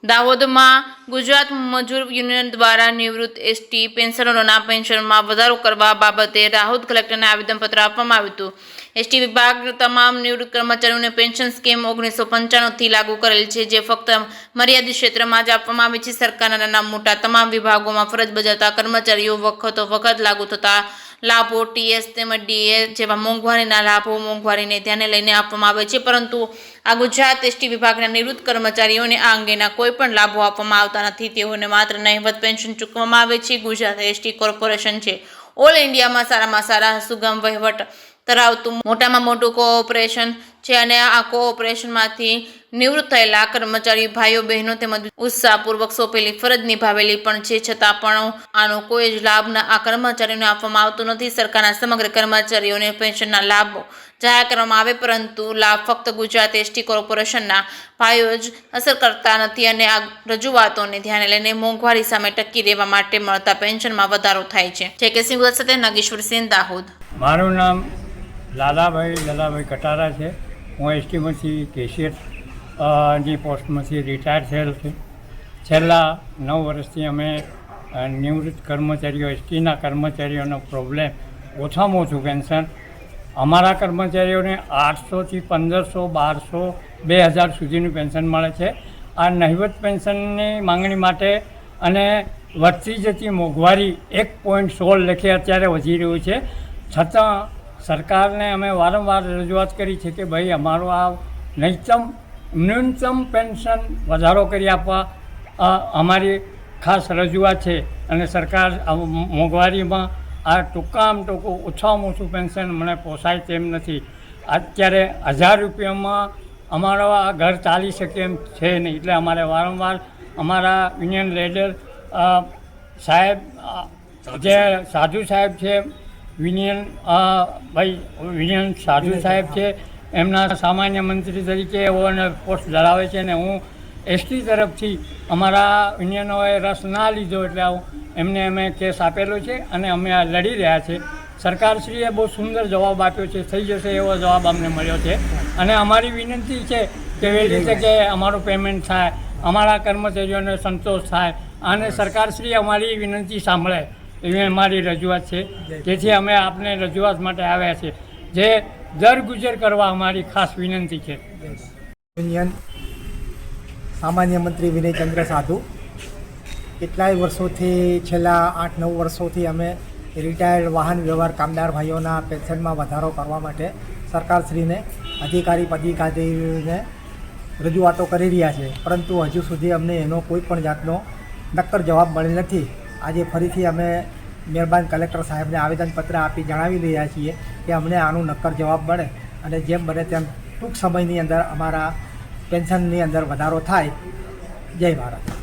દાહોદમાં ગુજરાત મજૂર યુનિયન દ્વારા નિવૃત્ત એસટી પેન્શનરોના પેન્શનમાં વધારો કરવા બાબતે દાહોદ કલેક્ટરને આવેદનપત્ર આપવામાં આવ્યું હતું. એસટી વિભાગ તમામ નિવૃત્ત કર્મચારીઓને પેન્શન સ્કીમ 1995થી લાગુ કરેલ છે, જે ફક્ત મર્યાદિત ક્ષેત્રમાં જ આપવામાં આવે છે. સરકારના નાના મોટા તમામ વિભાગોમાં ફરજ બજાવતા કર્મચારીઓ વખત લાગુ થતા લાભો, ટીએસ તેમજ ડીએ જેવા મોંઘવારીના લાભો મોંઘવારીને ધ્યાને લઈને આપવામાં આવે છે, પરંતુ આ ગુજરાત એસટી વિભાગના નિવૃત્ત કર્મચારીઓને આ અંગેના કોઈ પણ લાભો આપવામાં આવતા નથી. તેઓને માત્ર નહિવત પેન્શન ચૂકવવામાં આવે છે. ગુજરાત એસટી કોર્પોરેશન છે ઓલ ઇન્ડિયામાં સારામાં સારા સુગમ વહીવટ ધરાવતું મોટામાં મોટું કોઓપરેશન છે અને આ કોઓપરેશનમાંથી નિવૃત્ત થયેલા કર્મચારી ભાઈઓ બહેનો તેમજ ઉત્સાહપૂર્વક સોંપેલી ફરજ નિભાવેલી પણ છે, છતાં પણ આનો કોઈ જ લાભ આ કર્મચારીઓને આપવામાં આવતો નથી. સરકારના સમગ્ર કર્મચારીઓને પેન્શનના લાભો જાહેર કરવામાં આવે, પરંતુ લાભ ફક્ત ગુજરાત એસટી કોર્પોરેશનના ભાઈઓ જ અસર કરતા નથી અને આ રજૂઆતોને ધ્યાને લઈને મોંઘવારી સામે ટકી રહેવા માટે મળતા પેન્શનમાં વધારો થાય છે. JK ગુજરાત સાથે નાગેશ્વરસિંહ, દાહોદ. મારું નામ લાલાભાઈ કટારા છે. હું એસટીમાંથી કેશિયર ની પોસ્ટમાંથી રિટાયર થયેલ છે. છેલ્લા 9 વર્ષથી અમે નિવૃત્ત કર્મચારીઓ એસટીના કર્મચારીઓનો પ્રોબ્લેમ ઓછામાં ઓછું પેન્શન અમારા કર્મચારીઓને 800થી 1500, 1200, 2000 સુધીનું પેન્શન મળે છે. આ નહિવત પેન્શનની માંગણી માટે અને વધતી જતી મોંઘવારી 1.16 લેખે અત્યારે વધી રહ્યું છે, છતાં સરકારને અમે વારંવાર રજૂઆત કરી છે કે ભાઈ અમારો આ ન્યૂનતમ પેન્શન વધારો કરી આપવા અમારી ખાસ રજૂઆત છે. અને સરકાર મોંઘવારીમાં આ ટૂંકામાં ટૂંકું ઓછામાં ઓછું પેન્શન મને પોસાય તેમ નથી. અત્યારે 1000 રૂપિયામાં અમારો આ ઘર ચાલી શકે એમ છે નહીં, એટલે અમારે વારંવાર અમારા યુનિયન લીડર સાહેબ જે સાધુ સાહેબ છે, યુનિયન સાધુ સાહેબ છે, એમના સામાન્ય મંત્રી તરીકે એઓને પોસ્ટ ધરાવે છે અને હું એસટી તરફથી અમારા યુનિયનોએ રસ ના લીધો એટલે એમને અમે કેસ આપેલો છે અને અમે આ લડી રહ્યા છે. સરકારશ્રીએ બહુ સુંદર જવાબ આપ્યો છે, થઈ જશે એવો જવાબ અમને મળ્યો છે અને અમારી વિનંતી છે કે એવી રીતે કે અમારું પેમેન્ટ થાય, અમારા કર્મચારીઓને સંતોષ થાય અને સરકારશ્રી અમારી વિનંતી સાંભળે એવી અમારી રજૂઆત છે. તેથી અમે આપને રજૂઆત માટે આવ્યા છે, જે દરગુજર કરવા અમારી ખાસ વિનંતી છે. યુનિયન સામાન્ય મંત્રી વિનયચંદ્ર સાધુ. કેટલાય વર્ષોથી, છેલ્લા 8-9 વર્ષોથી અમે રિટાયર્ડ વાહન વ્યવહાર કામદાર ભાઈઓના પેન્શનમાં વધારો કરવા માટે સરકારશ્રીને અધિકારીને રજૂઆતો કરી રહ્યા છે, પરંતુ હજુ સુધી અમને એનો કોઈ પણ જાતનો નક્કર જવાબ મળેલ નથી. આજે ફરીથી અમે મહેરબાન કલેક્ટર સાહેબને આવેદનપત્ર આપી જણાવી રહ્યા છીએ કે અમને આનું નક્કર જવાબ મળે અને જેમ બને તેમ ટૂંક સમયની અંદર અમારા પેન્શનની અંદર વધારો થાય. જય ભારત.